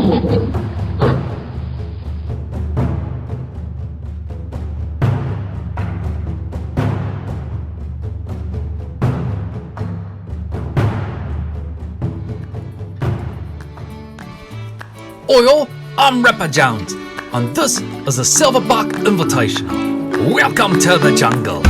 Oil, I'm Ripper Jones, and this is a Silverback Invitational. Welcome to the jungle.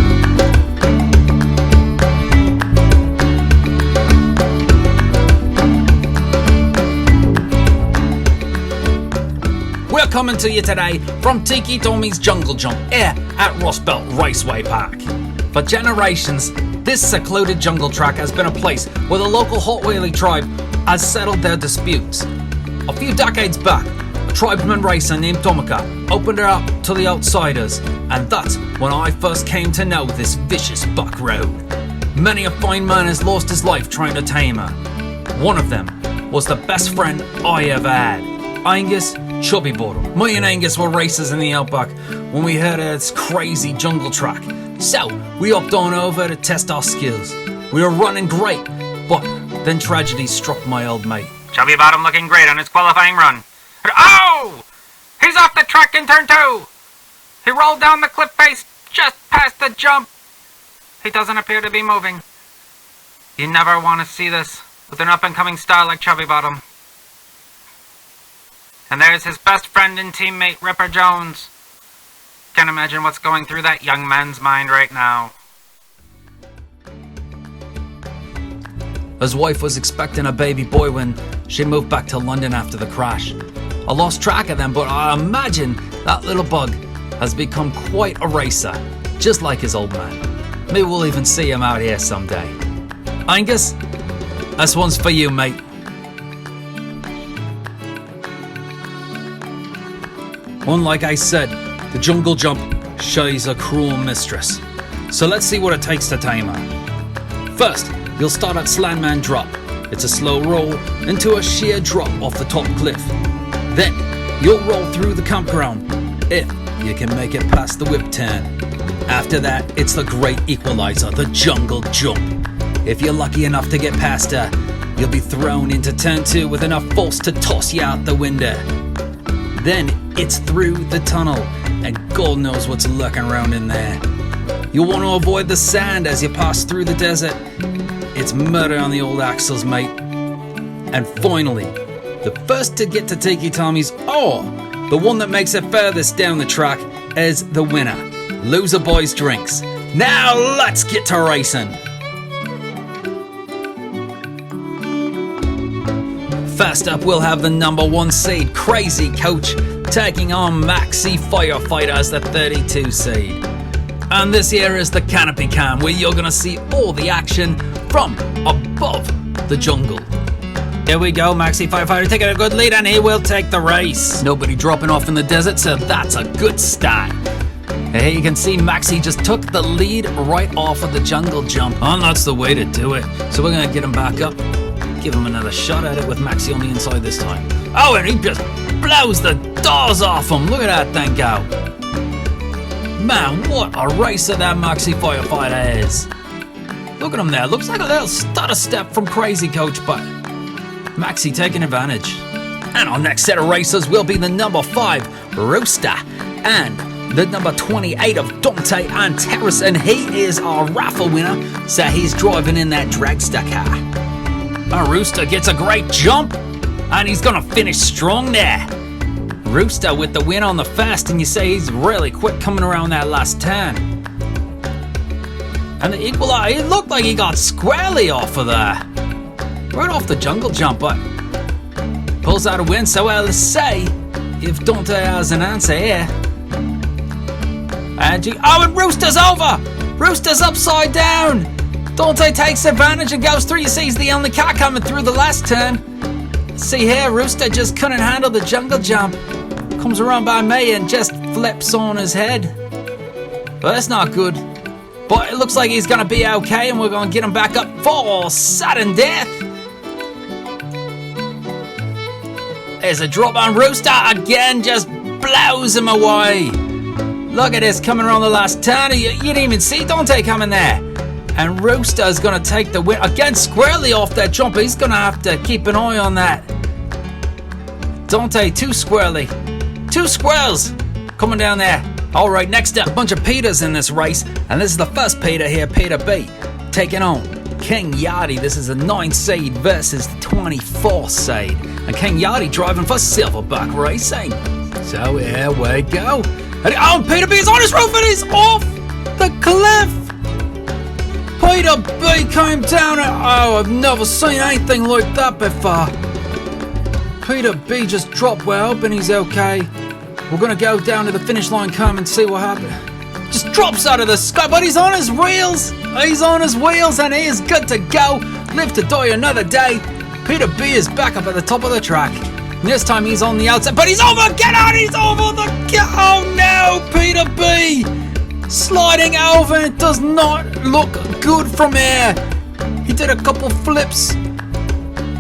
We're coming to you today from Tiki Tommy's Jungle Jump here at Rust Belt Raceway Park. For generations, this secluded jungle track has been a place where the local Hutweeli tribe has settled their disputes. A few decades back, a tribesman racer named Tomika opened it up to the outsiders, and that's when I first came to know this vicious buck road. Many a fine man has lost his life trying to tame her. One of them was the best friend I ever had, Angus Chubbybottom. Me and Angus were racers in the outback when we heard of this crazy jungle track, so we hopped on over to test our skills. We were running great, but then tragedy struck my old mate. Chubbybottom looking great on his qualifying run. Oh! He's off the track in turn 2! He rolled down the cliff face just past the jump. He doesn't appear to be moving. You never want to see this with an up-and-coming star like Chubbybottom. And there's his best friend and teammate, Ripper Jones. Can't imagine what's going through that young man's mind right now. His wife was expecting a baby boy when she moved back to London after the crash. I lost track of them, but I imagine that little bug has become quite a racer, just like his old man. Maybe we'll even see him out here someday. Angus, this one's for you, mate. Like I said, the jungle jump, she's a cruel mistress. So let's see what it takes to tame her. First, you'll start at Slanman Drop. It's a slow roll into a sheer drop off the top cliff. Then, you'll roll through the campground, if you can make it past the whip turn. After that, it's the great equalizer, the jungle jump. If you're lucky enough to get past her, you'll be thrown into turn 2 with enough force to toss you out the window. Then, it's through the tunnel, and God knows what's lurking around in there. You'll want to avoid the sand as you pass through the desert. It's murder on the old axles, mate. And finally, the first to get to Tiki Tommy's, or the one that makes it furthest down the track, is the winner. Loser boys drinks. Now let's get to racing. First up, we'll have the number 1 seed, Crazy Coach, taking on Maxi Firefighter as the 32 seed. And this here is the canopy cam, where you're gonna see all the action from above the jungle. Here we go, Maxi Firefighter taking a good lead, and he will take the race. Nobody dropping off in the desert, so that's a good start. Here you can see Maxi just took the lead right off of the jungle jump. And that's the way to do it. So we're gonna get him back up, give him another shot at it with Maxi on the inside this time. Oh, and he just blows the doors off him. Look at that thing go. Man, what a racer that Maxi Firefighter is. Look at him there. Looks like a little stutter step from Crazy Coach, but Maxi taking advantage. And our next set of racers will be the number 5, Rooster, and the number 28 of Dante Antares, and he is our raffle winner, so he's driving in that dragster car. Our Rooster gets a great jump, and he's gonna finish strong there. Rooster with the win on the first, and you say he's really quick coming around that last turn. And the equalizer, it looked like he got squarely off of there. Right off the jungle jump, but pulls out a win, so I'll say if Dante has an answer here. And Rooster's over! Rooster's upside down! Dante takes advantage and goes through. You see he's the only car coming through the last turn. See here, Rooster just couldn't handle the jungle jump. Comes around by me and just flips on his head. But that's not good. But it looks like he's going to be okay, and we're going to get him back up for sudden death. There's a drop on Rooster again, just blows him away. Look at this, coming around the last turn. You didn't even see Dante coming there. And Rooster's going to take the win again, squarely off that jump. He's going to have to keep an eye on that. Dante, too squirrely. 2 squirrels coming down there. All right, next up, a bunch of Peters in this race. And this is the first Peter here, Peter B, taking on King Yachty. This is a 9 seed versus the 24 seed. And King Yachty driving for Silverback Racing. So here we go. And, oh, Peter B is on his roof and he's off the cliff. Peter B came down and, oh, I've never seen anything like that before. Peter B just dropped. We're hoping he's okay. We're going to go down to the finish line, come and see what happened. Just drops out of the sky, but he's on his wheels. He's on his wheels and he is good to go. Live to die another day. Peter B is back up at the top of the track. And this time he's on the outside, but he's over. Get out, he's over the... Oh no, Peter B. Sliding over. It does not look good from here. He did a couple flips.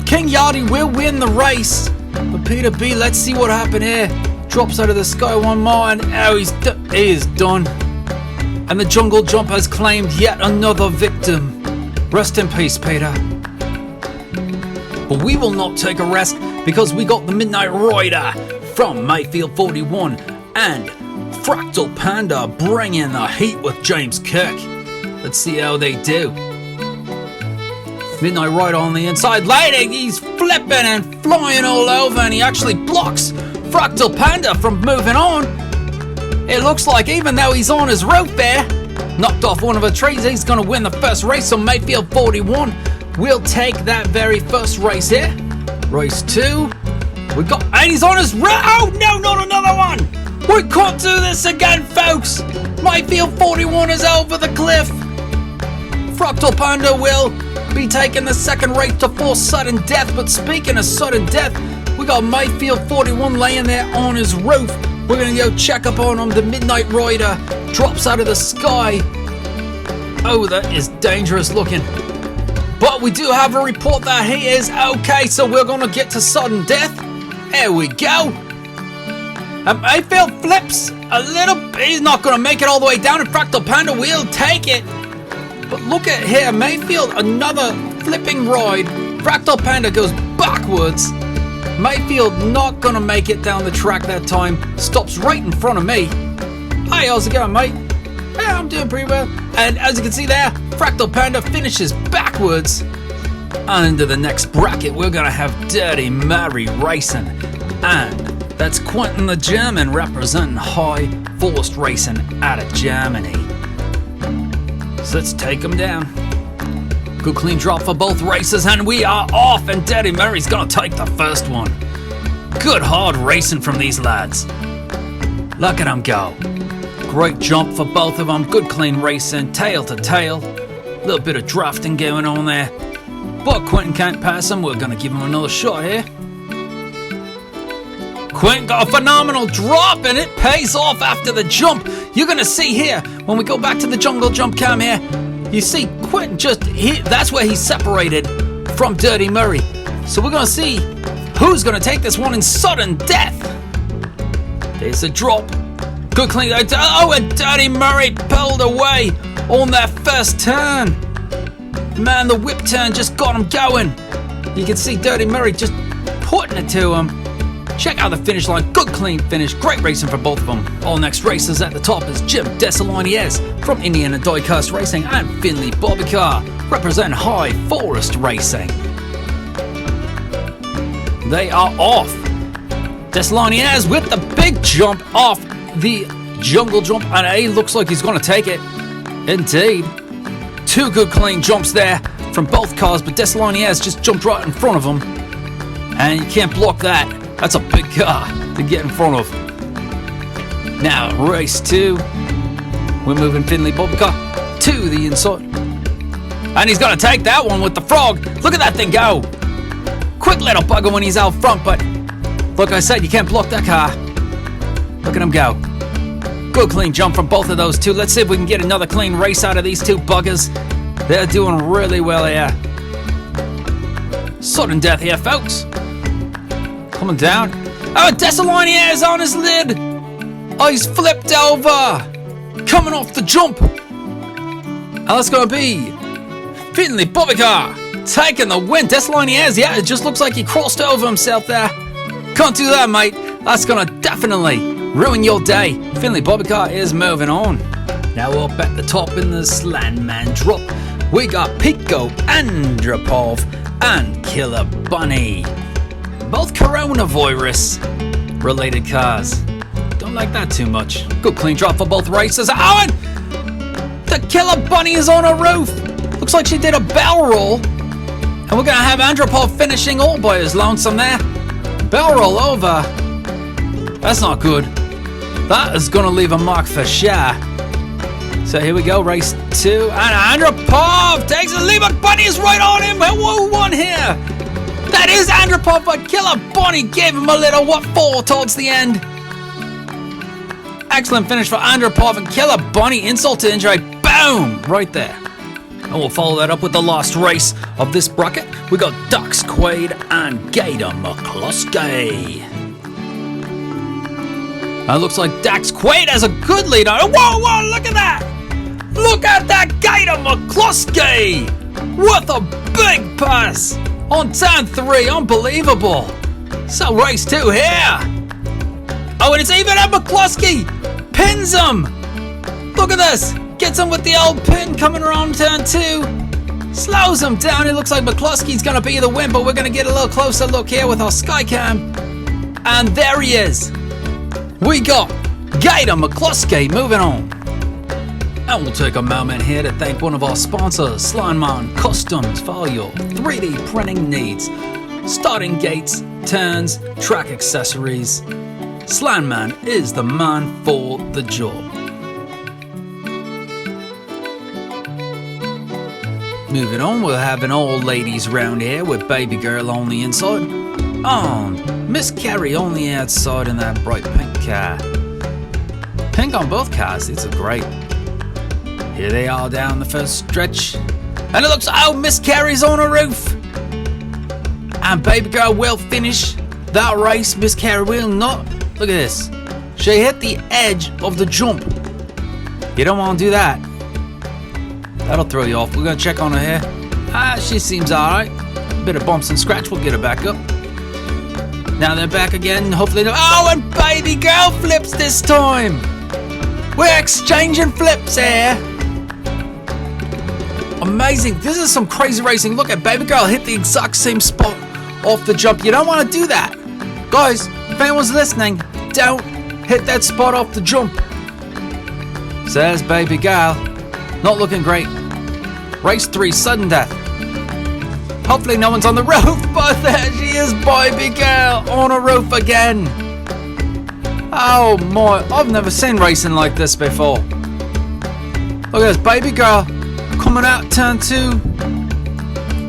King Yachty will win the race. But Peter B, let's see what happened here. Drops out of the sky one more and oh, he is done. And the jungle jump has claimed yet another victim. Rest in peace, Peter. But we will not take a rest because we got the Midnight Rider from Mayfield 41 and Fractal Panda bringing the heat with James Kirk. Let's see how they do. Midnight Rider on the inside lane. He's flipping and flying all over and he actually blocks Fractal Panda from moving on. It looks like even though he's on his roof there, knocked off one of the trees, he's going to win the first race on Mayfield 41. We'll take that very first race here. Race 2. We got, and he's on his roof. Oh no, not another one. We can't do this again, folks. Mayfield 41 is over the cliff. Fractal Panda will be taking the second race to force sudden death. But speaking of sudden death, we got Mayfield 41 laying there on his roof. We're going to go check up on him. The Midnight Rider drops out of the sky. Oh, that is dangerous looking. But we do have a report that he is okay, so we're going to get to sudden death. There we go. And Mayfield flips a little bit. He's not going to make it all the way down, and Fractal Panda will take it. But look at here, Mayfield, another flipping ride. Fractal Panda goes backwards. Mayfield not gonna make it down the track that time. Stops right in front of me. Hey, how's it going, mate? Yeah, I'm doing pretty well. And as you can see there, Fractal Panda finishes backwards. And into the next bracket, we're gonna have Dirty Mary Racing. And that's Quentin the German representing High Forced Racing out of Germany. So let's take them down. Good clean drop for both races and we are off, and Dirty Mary's gonna take the first one. Good hard racing from these lads. Look at them go. Great jump for both of them. Good clean racing, tail to tail. A little bit of drafting going on there. But Quentin can't pass him. We're gonna give him another shot here. Quentin got a phenomenal drop and it pays off after the jump. You're gonna see here, when we go back to the jungle jump cam here, you see Quentin that's where he's separated from Dirty Murray. So we're gonna see who's gonna take this one in sudden death. There's a drop. Good clean. Oh, and Dirty Murray pulled away on that first turn. Man, the whip turn just got him going. You can see Dirty Murray just putting it to him. Check out the finish line. Good clean finish. Great racing for both of them. All next racers at the top is Jim Desaliniers from Indiana Diecast Racing and Finley Bobbycar represent High Forest Racing. They are off. Desaliniers with the big jump off the jungle jump, and he looks like he's going to take it. Indeed. 2 good clean jumps there from both cars, but Desaliniers just jumped right in front of him. And you can't block that. That's a big car to get in front of. Now, race 2. We're moving Finley Bobbycar to the inside. And he's going to take that one with the frog. Look at that thing go. Quick little bugger when he's out front, but like I said, you can't block that car. Look at him go. Good clean jump from both of those two. Let's see if we can get another clean race out of these two buggers. They're doing really well here. Sudden death here, folks. Coming down. Oh, Desalinier is on his lid. Oh, he's flipped over. Coming off the jump. And that's going to be Finley Bobbycar taking the win. Desalinier, yeah, it just looks like he crossed over himself there. can't do that, mate. That's gonna definitely ruin your day. Finley Bobbycar is moving on. Now up at the top in the Slanman drop, we got Pico Andropov and Killer Bunny. Both coronavirus related cars. Don't like that too much. Good clean drop for both races. Oh, and the Killer Bunny is on a roof. Looks like she did a bell roll. And we're gonna have Andropov finishing all by his lonesome there. Bell roll over. That's not good. That is gonna leave a mark for sure. So here we go, race 2. And Andropov takes the lead, but Bunny is right on him. Who won here? That is Andropov, but Killer Bunny gave him a little what-for towards the end. Excellent finish for Andropov, and Killer Bunny, insult to injury. Boom! Right there. And we'll follow that up with the last race of this bracket. We got Dux Quaid and Gator McCluskey. And it looks like Dax Quaid has a good lead on. Whoa, look at that! Look at that Gator McCluskey! What a big pass! On turn 3, unbelievable! So race 2 here! Oh, and it's even at McCluskey! Pins him! Look at this! Gets him with the old pin coming around turn 2. Slows him down. It looks like McCluskey's gonna be the win, but we're gonna get a little closer look here with our Skycam. And there he is! We got Gator McCluskey moving on. And we'll take a moment here to thank one of our sponsors, Slanman Customs, for all your 3D printing needs. Starting gates, turns, track accessories. Slanman is the man for the job. Moving on, we'll have an all ladies round here with baby girl on the inside. And Miss Carrie on the outside in that bright pink car. Pink on both cars, these are great. Here they are down the first stretch. And it looks, oh, Miss Carrie's on a roof. And baby girl will finish that race. Miss Carrie will not. Look at this. She hit the edge of the jump. You don't want to do that. That'll throw you off. We're going to check on her here. She seems alright. Bit of bumps and scratch. We'll get her back up. Now they're back again. Hopefully. Oh, and baby girl flips this time. We're exchanging flips here. Amazing. This is some crazy racing. Look at baby girl hit the exact same spot off the jump. You don't want to do that. Guys, if anyone's listening, don't hit that spot off the jump. Says baby girl. Not looking great. Race 3, sudden death. Hopefully no one's on the roof, but there she is, baby girl, on a roof again. Oh my, I've never seen racing like this before. Look at this, baby girl, coming out turn 2.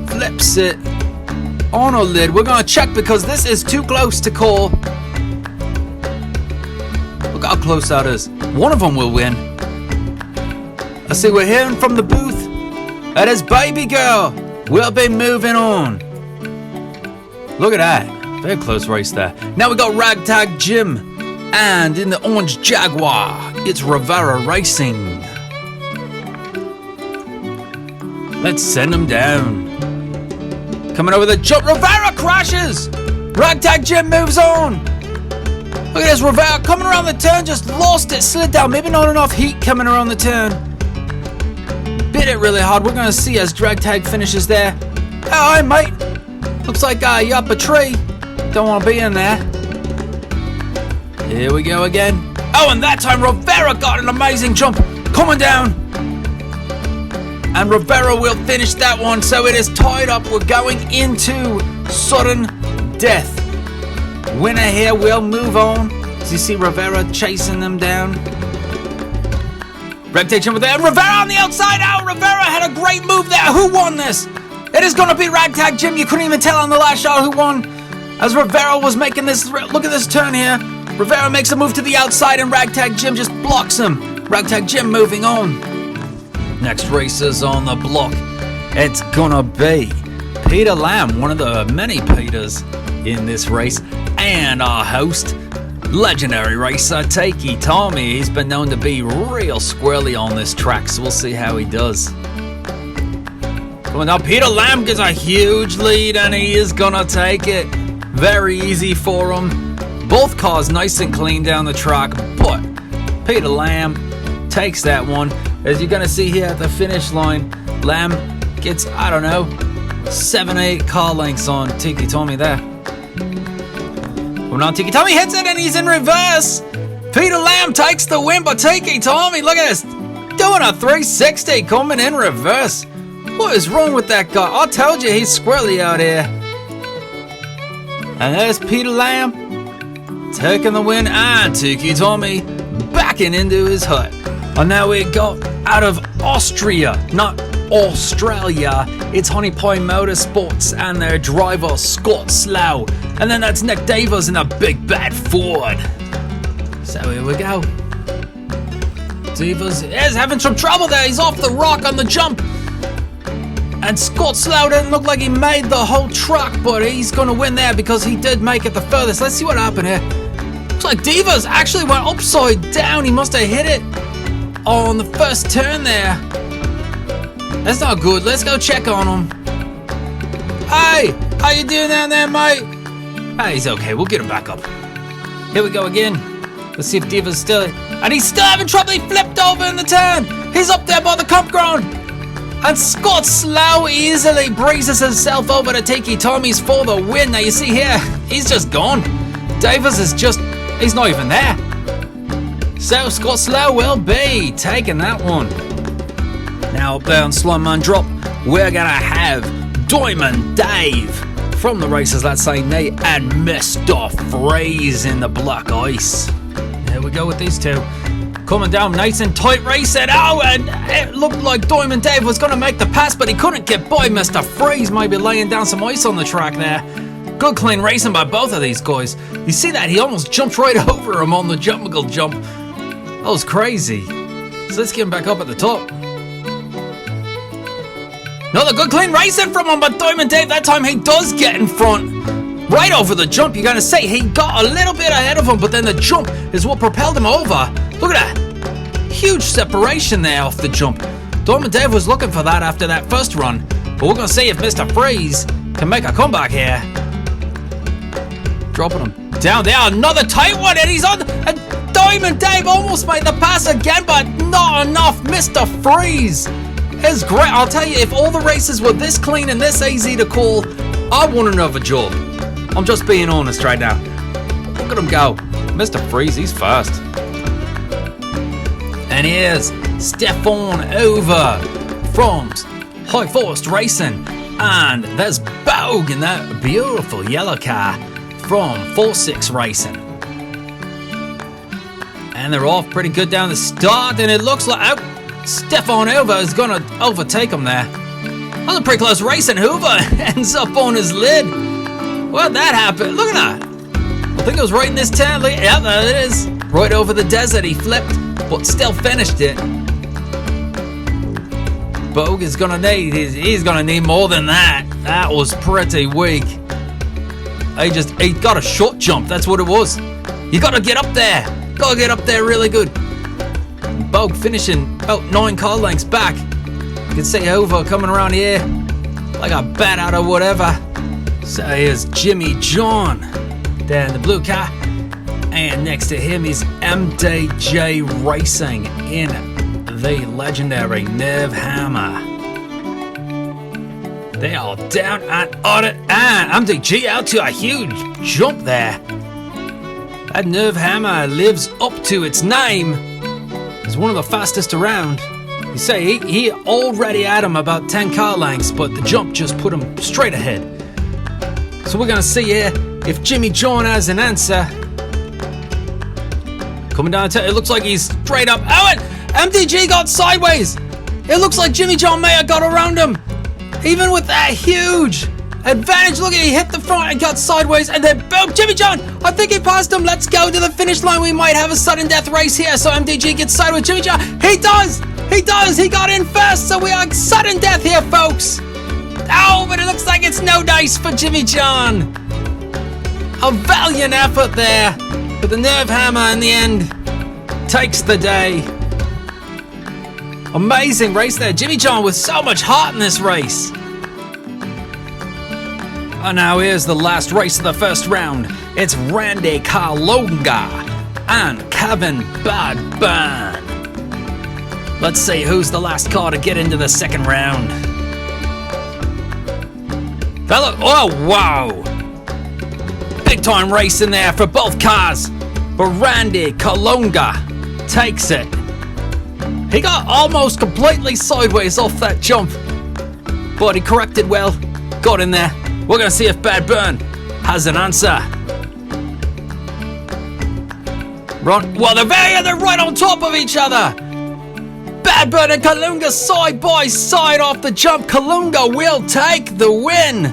Flips it on her lid. We're gonna check because this is too close to call. Look how close that is. One of them will win. I see we're hearing from the booth. That is baby girl. We'll be moving on. Look at that. Very close race there. Now we got Ragtag Jim. And in the orange Jaguar, it's Rivera Racing. Let's send them down. Coming over the jump. Rivera crashes. Ragtag Jim moves on. Look at this. Rivera coming around the turn. Just lost it. Slid down. Maybe not enough heat coming around the turn. Bit it really hard. We're going to see as drag tag finishes there. Oh, hi, mate. Looks like you're up a tree. Don't want to be in there. Here we go again. Oh, and that time Rivera got an amazing jump. Coming down. And Rivera will finish that one. So it is tied up. We're going into sudden death. Winner here will move on. As you see Rivera chasing them down. Ragtag Jim with there. Rivera on the outside. Oh, Rivera had a great move there. Who won this? It is going to be Ragtag Jim. You couldn't even tell on the last shot who won. As Rivera was making this. Look at this turn here. Rivera makes a move to the outside and Ragtag Jim just blocks him. Ragtag Jim moving on. Next racers on the block. It's going to be Peter Lamb, one of the many Peters in this race. And our host, legendary racer Tiki Tommy. He's been known to be real squirrely on this track, so we'll see how he does. Well, now Peter Lamb gets a huge lead and he is gonna take it. Very easy for him. Both cars nice and clean down the track, but Peter Lamb takes that one. As you're going to see here at the finish line, Lamb gets, I don't know, 7-8 car lengths on Tiki Tommy there. Well, now Tiki Tommy hits it and he's in reverse. Peter Lamb takes the win, but Tiki Tommy, look at this, doing a 360 coming in reverse. What is wrong with that guy? I told you he's squirrely out here. And there's Peter Lamb taking the win, and Tiki Tommy backing into his hut. And now we got out of Austria, not Australia. It's Honey Pie Motorsports and their driver Scott Slough. And then that's Nick Davis in a big bad Ford. So here we go. Davis is having some trouble there. He's off the rock on the jump. And Scott Slough didn't look like he made the whole track, but he's going to win there because he did make it the furthest. Let's see what happened here. Looks like Divas actually went upside down. He must have hit it on the first turn there. That's not good. Let's go check on him. Hey, how you doing down there, mate? Hey, he's okay. We'll get him back up. Here we go again. Let's see if Divas still... And he's still having trouble. He flipped over in the turn. He's up there by the campground. And Scott Slough easily breezes himself over to Tiki Tommy's for the win. Now you see here, he's just gone. Davis is just, he's not even there. So Scott Slough will be taking that one. Now up there on Slanman Drop, we're gonna have Diamond Dave from the races, let's say Nate, and Mr. Freeze in the black ice. There we go with these two. Coming down nice and tight racing. Oh, and it looked like Diamond Dave was going to make the pass, but he couldn't get by Mr. Freeze, maybe laying down some ice on the track there. Good clean racing by both of these guys. You see that? He almost jumped right over him on the jumpical jump. That was crazy. So let's get him back up at the top. Another good clean racing from him, but Diamond Dave, that time he does get in front. Right over the jump, you're going to say he got a little bit ahead of him, but then the jump is what propelled him over. Look at that. Huge separation there off the jump. Diamond Dave was looking for that after that first run, but we're going to see if Mr. Freeze can make a comeback here. Dropping him down there. Another tight one, and he's on. And Diamond Dave almost made the pass again, but not enough. Mr. Freeze is great. I'll tell you, if all the races were this clean and this easy to call, I want another job. I'm just being honest right now. Look at him go. Mr. Freeze, he's fast. And here's Stefan Hoover from High Forest Racing. And there's Bogue in that beautiful yellow car from 4-6 Racing. And they're off pretty good down the start. And it looks like Stefan Hoover is going to overtake him there. That was a pretty close race, and Hoover ends up on his lid. Where'd that happen? Look at that. I think it was right in this town. Yeah, there it is. Right over the desert. He flipped, but still finished it. Bogue is gonna need. He's gonna need more than that. That was pretty weak. He got a short jump. That's what it was. You gotta get up there. Gotta get up there really good. Bogue finishing about 9 car lengths back. You can see Hoover coming around here like a bat out of whatever. So here's Jimmy John there in the blue car, and next to him is MDJ Racing in the legendary Nerve Hammer. They are down and on it, and MDG out to a huge jump there. That Nerve Hammer lives up to its name. It's one of the fastest around. You say he already had him about 10 car lengths, but the jump just put him straight ahead. So we're going to see here if Jimmy John has an answer. Coming down to it looks like he's straight up. Oh, and MDG got sideways. It looks like Jimmy John may have got around him. Even with that huge advantage. Look at, he hit the front and got sideways, and then boom, Jimmy John, I think he passed him. Let's go to the finish line. We might have a sudden death race here. So MDG gets sideways. Jimmy John, he does. He got in first. So we are sudden death here, folks. Oh, but it looks like it's no dice for Jimmy John. A valiant effort there, but the Nerve Hammer in the end takes the day. Amazing race there. Jimmy John with so much heart in this race. And now here's the last race of the first round. It's Randy Kalunga and Kevin Badban. Let's see who's the last car to get into the second round. Oh, wow. Big time race in there for both cars. But Randy Kalunga takes it. He got almost completely sideways off that jump, but he corrected well, got in there. We're going to see if Bad Burn has an answer. Well, they're right on top of each other. Bad Burn and Kalunga side by side off the jump. Kalunga will take the win.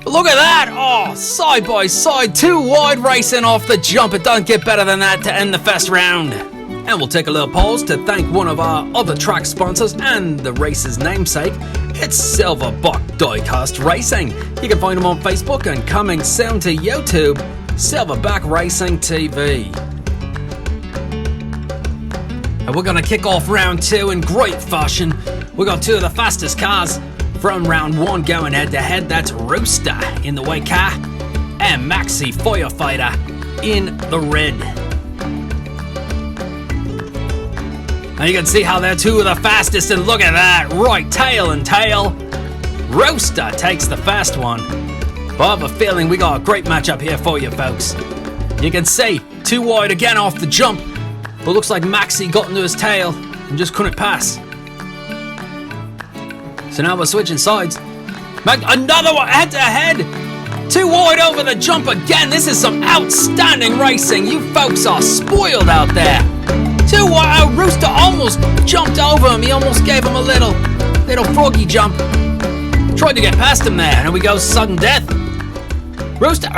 Look at that. Oh, side by side, too wide racing off the jump. It doesn't get better than that to end the first round. And we'll take a little pause to thank one of our other track sponsors and the race's namesake. It's Silverback Diecast Racing. You can find them on Facebook and coming soon to YouTube, Silverback Racing TV. And we're going to kick off round 2 in great fashion. We got 2 of the fastest cars from round 1 going head to head. That's Rooster in the white car and Maxi Firefighter in the red. And you can see how they're 2 of the fastest, and look at that, right tail and tail. Rooster takes the fast one. But I have a feeling we got a great matchup here for you folks. You can see, too wide again off the jump, but looks like Maxi got into his tail and just couldn't pass. So now we're switching sides. Another one head to head. Too wide over the jump again. This is some outstanding racing. You folks are spoiled out there. Too wide. Rooster almost jumped over him. He almost gave him a little froggy jump. Tried to get past him there. And we go, sudden death. Rooster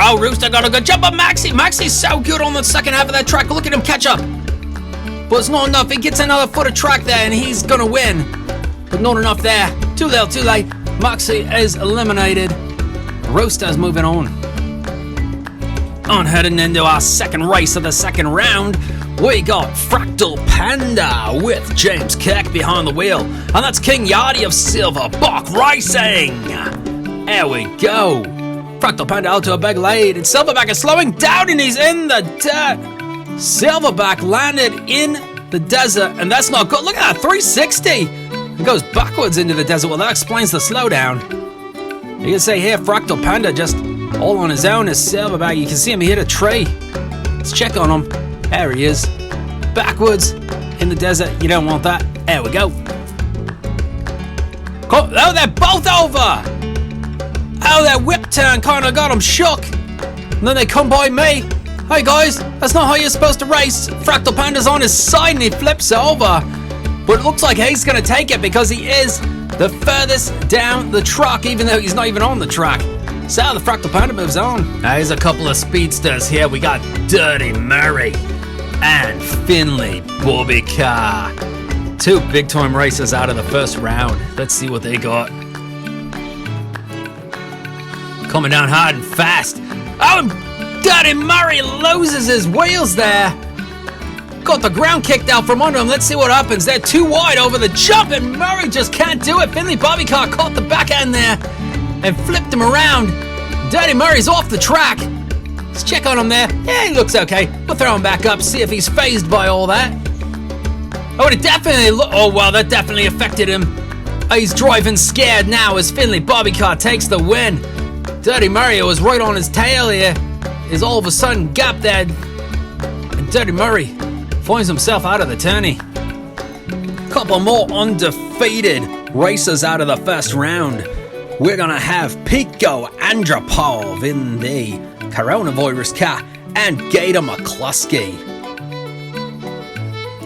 got a good jump on Maxi. Maxi's so good on the second half of that track. Look at him catch up. But it's not enough. He gets another foot of track there and he's gonna win. But not enough there. Too little, too late. Maxi is eliminated. Rooster's moving on. Heading into our second race of the second round. We got Fractal Panda with James Kirk behind the wheel. And that's King Yardy of Silverback Racing. There we go. Fractal Panda out to a big lead. And Silverback is slowing down and he's in the dirt. Silverback landed in the desert. And that's not good. Look at that, 360. It goes backwards into the desert. Well, that explains the slowdown. You can see here, Fractal Panda just all on his own is Silverback. You can see him hit a tree. Let's check on him. There he is. Backwards in the desert. You don't want that. There we go. Oh, they're both over. Oh, that whip turn kind of got them shook. And then they come by me. Hey guys, that's not how you're supposed to race. Fractal Panda's on his side and he flips over. But it looks like he's going to take it because he is the furthest down the track, even though he's not even on the track. So the Fractal Panda moves on. Now here's a couple of speedsters here. We got Dirty Murray and Finley Bobby Carr. 2 big time racers out of the first round. Let's see what they got. Coming down hard and fast. Oh, and Dirty Murray loses his wheels there. Got the ground kicked out from under him. Let's see what happens. They're too wide over the jump and Murray just can't do it. Finley Bobby Carr caught the back end there and flipped him around. Dirty Murray's off the track. Let's check on him there. Yeah, he looks okay. We'll throw him back up, see if he's phased by all that. Oh, it definitely that definitely affected him. Oh, he's driving scared now as Finley Bobby Carr takes the win. Dirty Murray was right on his tail here. Is all of a sudden gap there. And Dirty Murray finds himself out of the tourney. Couple more undefeated racers out of the first round. We're going to have Pico Andropov in the coronavirus car and Gator McCluskey.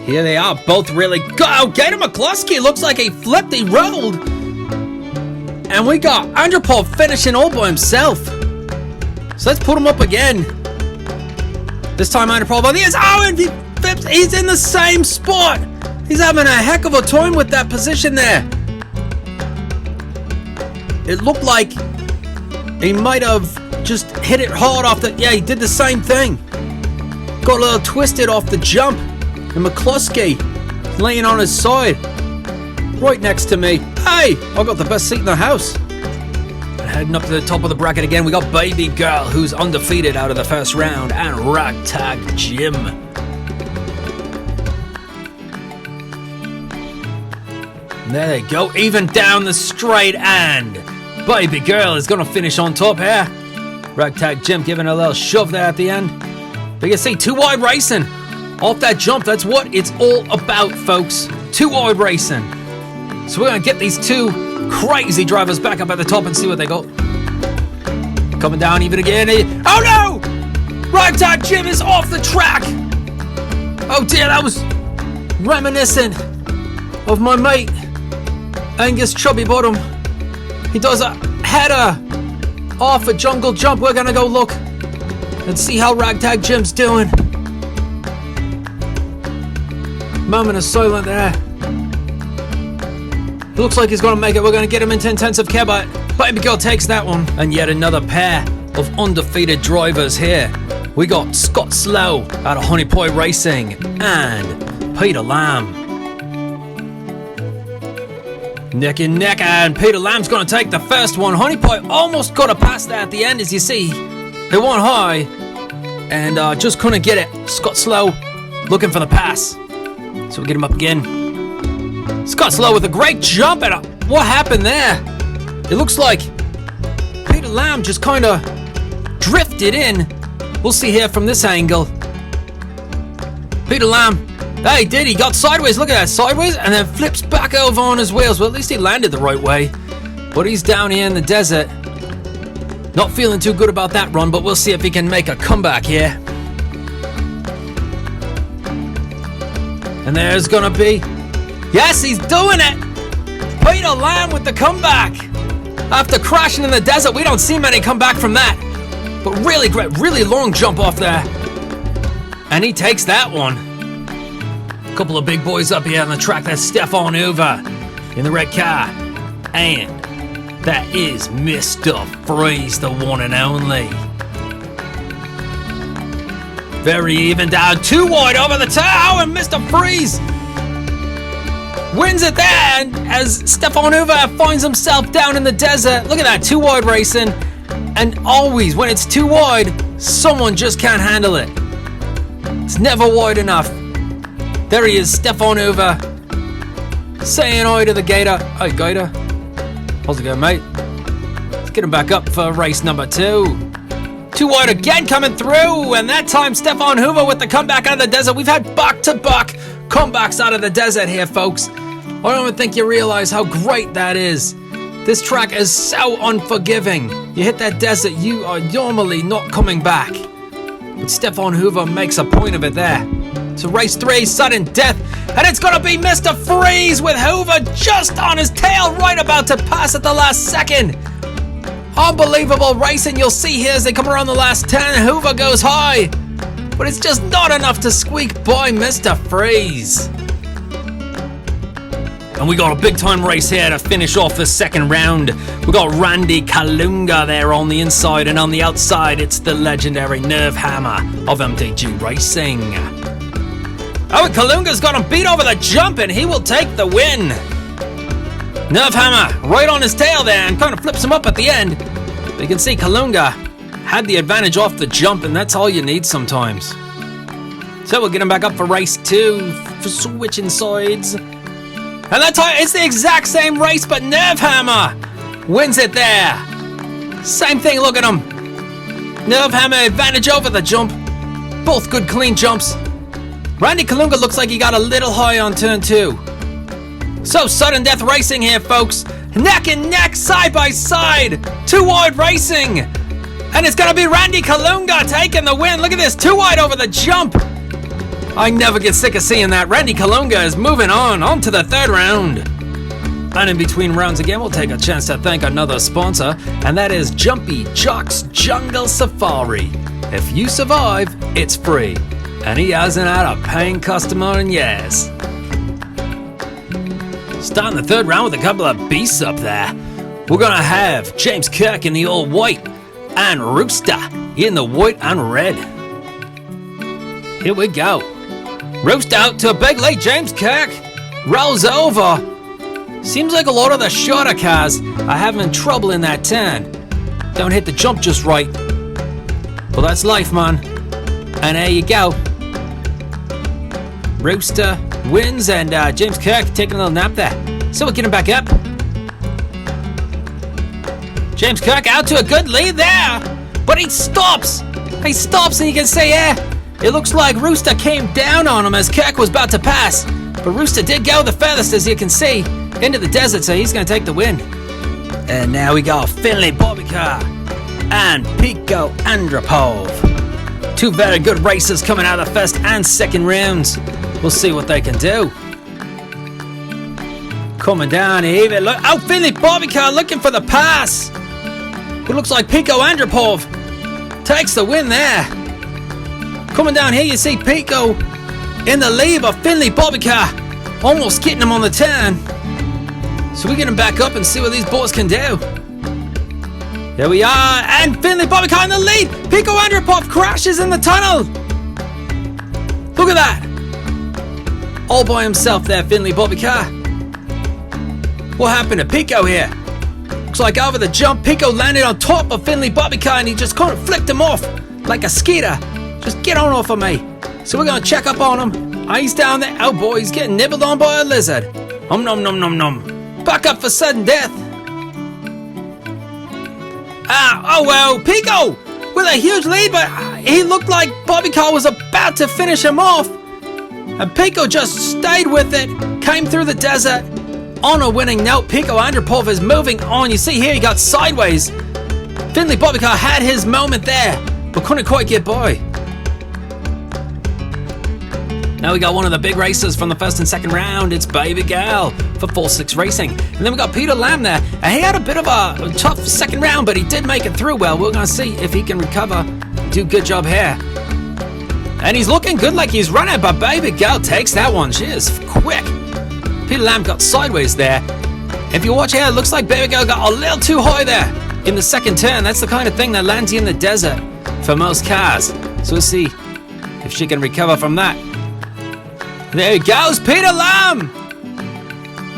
Here they are, both really good. Oh, Gator McCluskey looks like he flipped, he rolled. And we got Andropov finishing all by himself. So let's put him up again. This time Andropov, and he flips, he's in the same spot. He's having a heck of a time with that position there. It looked like he might have just hit it hard off the... Yeah, he did the same thing. Got a little twisted off the jump. And McCluskey laying on his side. Right next to me. Hey, I got the best seat in the house. And Heading up to the top of the bracket again, we got Baby Girl, who's undefeated out of the first round, and Ragtag Jim. There they go, even down the straight, and Baby Girl is going to finish on top here. Ragtag Jim giving a little shove there at the end. But you can see, too wide racing. Off that jump, that's what it's all about, folks. Too wide racing. So we're going to get these two crazy drivers back up at the top and see what they got. Coming down even again. Oh no! Ragtag Jim is off the track. Oh dear, that was reminiscent of my mate Angus Chubbybottom. He does a header off a jungle jump. We're gonna go look and see how Ragtag Jim's doing. Moment of silence there. It looks like he's gonna make it. We're gonna get him into intensive care, but Baby Girl takes that one. And yet another pair of undefeated drivers here. We got Scott Slow out of Honey Pie Racing and Peter Lamb. Neck and neck, and Peter Lamb's gonna take the first one. Honey Pie almost got a pass there at the end, as you see. They went high and just couldn't get it. Scott Slow looking for the pass. So we get him up again. Scott Slow with a great jump, and what happened there? It looks like Peter Lamb just kind of drifted in. We'll see here from this angle. Peter Lamb, yeah, he did. He got sideways. Look at that, sideways, and then flips back over on his wheels. Well, at least he landed the right way. But he's down here in the desert. Not feeling too good about that run, but we'll see if he can make a comeback here. And there's gonna be... Yes, he's doing it! Peter Lamb with the comeback! After crashing in the desert, we don't see many come back from that. But really great, really long jump off there. And he takes that one. A couple of big boys up here on the track. That's Stefan Hoover in the red car. And that is Mr. Freeze, the one and only. Very even down, too wide over the tower, and Mr. Freeze wins it there, and as Stefan Hoover finds himself down in the desert. Look at that, too wide racing, and always when it's too wide, someone just can't handle it. It's never wide enough. There he is, Stefan Hoover, saying hi to the Gator. Hi, Gator. How's it going, mate? Let's get him back up for race number 2. Too wide again coming through, and that time Stefan Hoover with the comeback out of the desert. We've had back-to-back comebacks out of the desert here, folks. I don't even think you realize how great that is. This track is so unforgiving. You hit that desert, you are normally not coming back. But Stefan Hoover makes a point of it there. So race 3, sudden death, and it's gonna be Mr. Freeze with Hoover just on his tail, right about to pass at the last second. Unbelievable racing you'll see here as they come around the last 10. Hoover goes high, but it's just not enough to squeak by Mr. Freeze. And we got a big time race here to finish off the second round. We got Randy Kalunga there on the inside, and on the outside it's the legendary Nerve Hammer of MTG Racing. Oh, Kalunga's got him beat over the jump, and he will take the win. Nerve Hammer right on his tail there and kind of flips him up at the end. But you can see Kalunga had the advantage off the jump, and that's all you need sometimes. So we'll get him back up for race 2 for switching sides. And that time it's the exact same race, but Nerve Hammer wins it there. Same thing, look at him. Nerve Hammer advantage over the jump. Both good clean jumps. Randy Kalunga looks like he got a little high on turn 2. So sudden death racing here, folks. Neck and neck, side by side. Too wide racing. And it's gonna be Randy Kalunga taking the win. Look at this, too wide over the jump. I never get sick of seeing that. Randy Kalunga is moving on to the third round. And in between rounds again, we'll take a chance to thank another sponsor, and that is Jumpy Jock's Jungle Safari. If you survive, it's free. And he hasn't had a paying customer in years. Starting the third round with a couple of beasts up there. We're gonna have James Kirk in the all white and Rooster in the white and red. Here we go. Rooster out to a big lead. James Kirk rolls over. Seems like a lot of the shorter cars are having trouble in that turn. don't hit the jump just right. Well, that's life, man. And there you go. Rooster wins, and James Kirk taking a little nap there. So we're getting back up. James Kirk out to a good lead there, but he stops. He stops, and you can see, it looks like Rooster came down on him as Kirk was about to pass. But Rooster did go the furthest, as you can see, into the desert, so he's going to take the win. And now we got Finley Bobbycar and Kifo Kuruka. Two very good racers coming out of the first and second rounds. We'll see what they can do. Coming down here, look. Oh, Finley Bobbycar looking for the pass. It looks like Kifo Kuruka takes the win there. Coming down here, you see Kifo in the lead of Finley Bobbycar, almost getting him on the turn. So we're going to back up and see what these boys can do. There we are, and Finley Bobbycar in the lead. Kifo Kuruka crashes in the tunnel. Look at that. All by himself there, Finley Bobbycar. What happened to Kifo here? Looks like over the jump, Kifo landed on top of Finley Bobbycar and he just kind of flicked him off like a skeeter. Just get on off of me. So we're going to check up on him. He's down there. Oh boy, he's getting nibbled on by a lizard. Nom nom nom nom. Back up for sudden death. Oh well, Kifo with a huge lead, but he looked like Bobbycar was about to finish him off. And Kifo just stayed with it, came through the desert on a winning note. Kifo Kuruka is moving on. You see here he got sideways. Finley Bobbycar had his moment there, but couldn't quite get by. Now we got one of the big racers from the first and second round. It's Baby Gal for 4-6 Racing. And then we got Peter Lamb there. And he had a bit of a tough second round, but he did make it through well. We're going to see if he can recover. Do a good job here. And he's looking good like he's running, but Baby Gal takes that one. She is quick. Peter Lamb got sideways there. If you watch here, it looks like Baby Gal got a little too high there in the second turn. That's the kind of thing that lands you in the desert for most cars. So we'll see if she can recover from that. There he goes, Peter Lamb!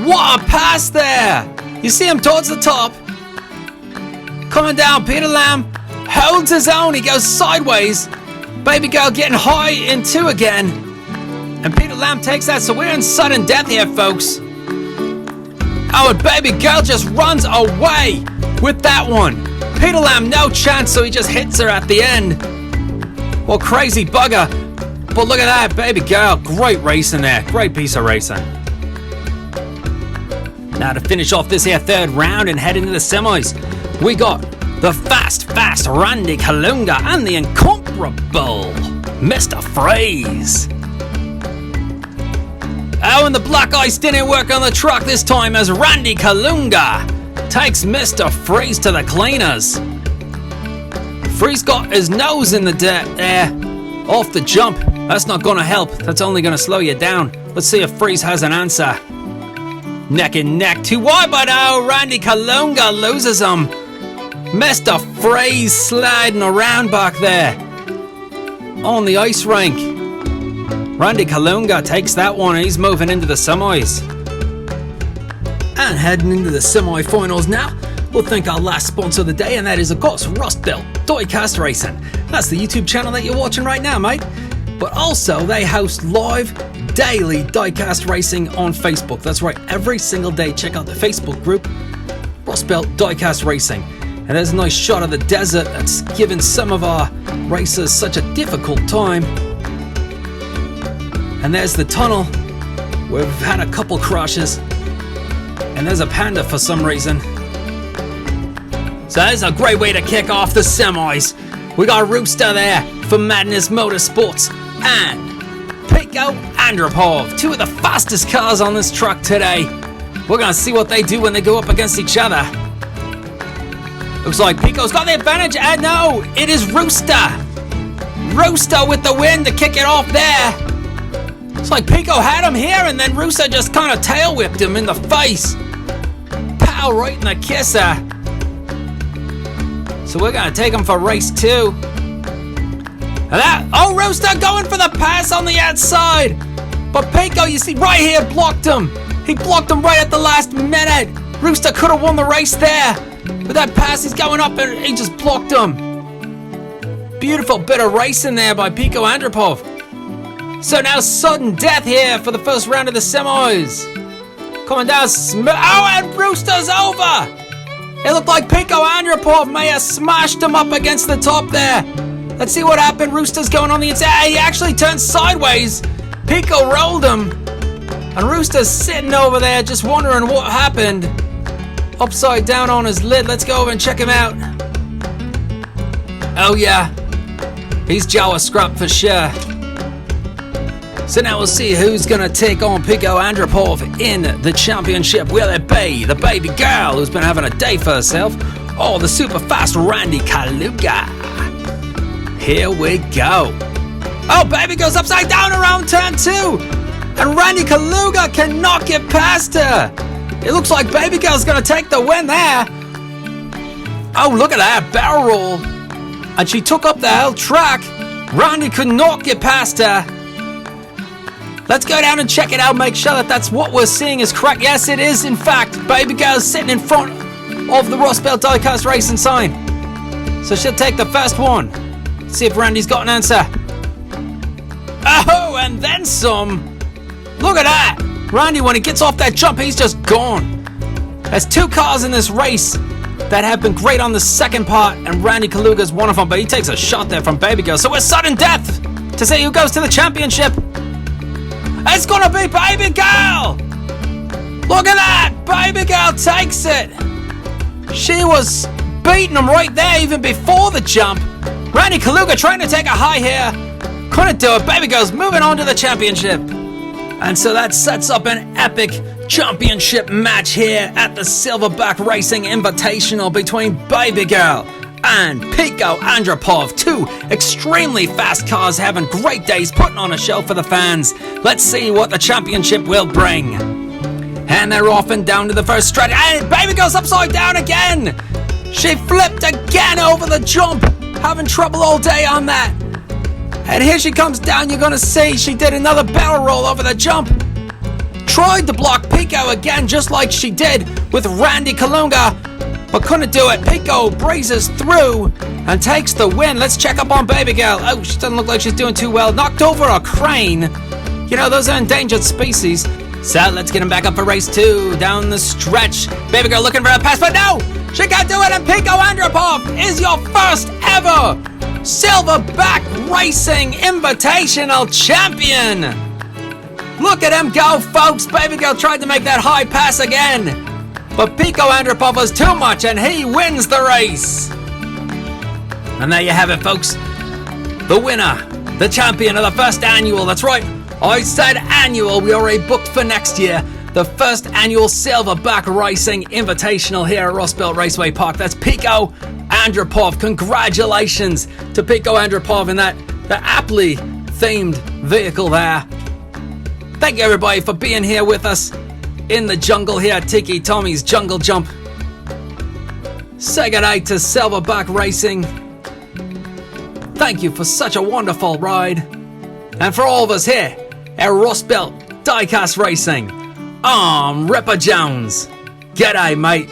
What a pass there! You see him towards the top. Coming down, Peter Lamb holds his own. He goes sideways. Baby Girl getting high in two again. And Peter Lamb takes that, so we're in sudden death here, folks. Oh, and Baby Girl just runs away with that one. Peter Lamb, no chance, so he just hits her at the end. Well, crazy bugger. But look at that, Baby Girl. Great racing there. Great piece of racing. Now to finish off this here third round and head into the semis, we got the fast Randy Kalunga and the incomparable Mr. Freeze. Oh, and the black ice didn't work on the truck this time as Randy Kalunga takes Mr. Freeze to the cleaners. Freeze got his nose in the dirt there off the jump. That's not going to help. That's only going to slow you down. Let's see if Freeze has an answer. Neck and neck, too wide, but oh, Randy Kalunga loses him. Mr. Freeze sliding around back there on the ice rink. Randy Kalunga takes that one and he's moving into the semis. And heading into the semi-finals now, we'll thank our last sponsor of the day, and that is, of course, Rust Belt Diecast Racing. That's the YouTube channel that you're watching right now, mate. But also, they host live daily diecast racing on Facebook. That's right, every single day. Check out the Facebook group, Rust Belt Diecast Racing. And there's a nice shot of the desert that's given some of our racers such a difficult time. And there's the tunnel where we've had a couple crashes. And there's a Panda for some reason. So that's a great way to kick off the semis. We got Rooster there for Madness Motorsports and Kifo Kuruka, two of the fastest cars on this truck today. We're going to see what they do when they go up against each other. Looks like Pico's got the advantage, and no, it is Rooster. Rooster with the win to kick it off there. It's like Pico had him here, and then Rooster just kind of tail whipped him in the face. Pow, right in the kisser. So we're going to take him for race two. Rooster going for the pass on the outside. But Pico, you see, right here blocked him. He blocked him right at the last minute. Rooster could have won the race there. With that pass, he's going up and he just blocked him. Beautiful bit of racing there by Kifo Kuruka. So now sudden death here for the first round of the semis. Coming down smooth. Oh, and Rooster's over. It looked like Kifo Kuruka may have smashed him up against the top there. Let's see what happened. Rooster's going on the inside. He actually turned sideways. Kifo rolled him. And Rooster's sitting over there just wondering what happened. Upside down on his lid. Let's go over and check him out. Oh yeah. He's Jawa scrap for sure. So now we'll see who's going to take on Kifo Kuruka in the championship. Will it be the baby girl who's been having a day for herself, or the super fast Randy Kuruka? Here we go. Oh, baby goes upside down around turn 2. And Randy Kuruka cannot get past her. It looks like baby girl's going to take the win there. Oh, look at that barrel roll. And she took up the whole track. Randy could not get past her. Let's go down and check it out, make sure that that's what we're seeing is correct. Yes, it is, in fact. Baby girl is sitting in front of the Rust Belt Diecast Racing sign. So she'll take the first one. See if Randy's got an answer. Oh, and then some. Look at that. Randy, when he gets off that jump, he's just gone. There's 2 cars in this race that have been great on the second part, and Randy Kuruka's one of them, but he takes a shot there from Baby Girl. So we're sudden death to see who goes to the championship. It's gonna be Baby Girl! Look at that! Baby Girl takes it! She was beating him right there even before the jump. Randy Kuruka trying to take a high here. Couldn't do it. Baby Girl's moving on to the championship. And so that sets up an epic championship match here at the Silverback Racing Invitational between Baby Girl and Kifo Kuruka, 2 extremely fast cars having great days, putting on a show for the fans. Let's see what the championship will bring. And they're off and down to the first stretch. And Baby Girl's upside down again. She flipped again over the jump, having trouble all day on that. And here she comes down. You're gonna see she did another barrel roll over the jump. Tried to block Kifo again, just like she did with Randy Kuruka, but couldn't do it. Kifo breezes through and takes the win. Let's check up on Baby Girl. Oh, she doesn't look like she's doing too well. Knocked over a crane. You know, those are endangered species. So let's get him back up for race 2. Down the stretch. Baby Girl looking for a pass, but no! She can't do it, and Kifo Kuruka is your first ever Silverback Racing Invitational Champion. Look at him go, folks. Baby Girl tried to make that high pass again, but Kifo Kuruka was too much, and he wins the race. And there you have it, folks. The winner, the champion of the first annual. That's right, I said annual. We already booked for next year. The first annual Silverback Racing Invitational here at Rust Belt Raceway Park. That's Kifo Kuruka. Congratulations to Kifo Kuruka in the aptly themed vehicle there. Thank you everybody for being here with us in the jungle here at Tiki Tommy's Jungle Jump. Say goodnight to Silverback Racing. Thank you for such a wonderful ride. And for all of us here at Rust Belt Diecast Racing, I'm Ripper Jones. G'day, mate.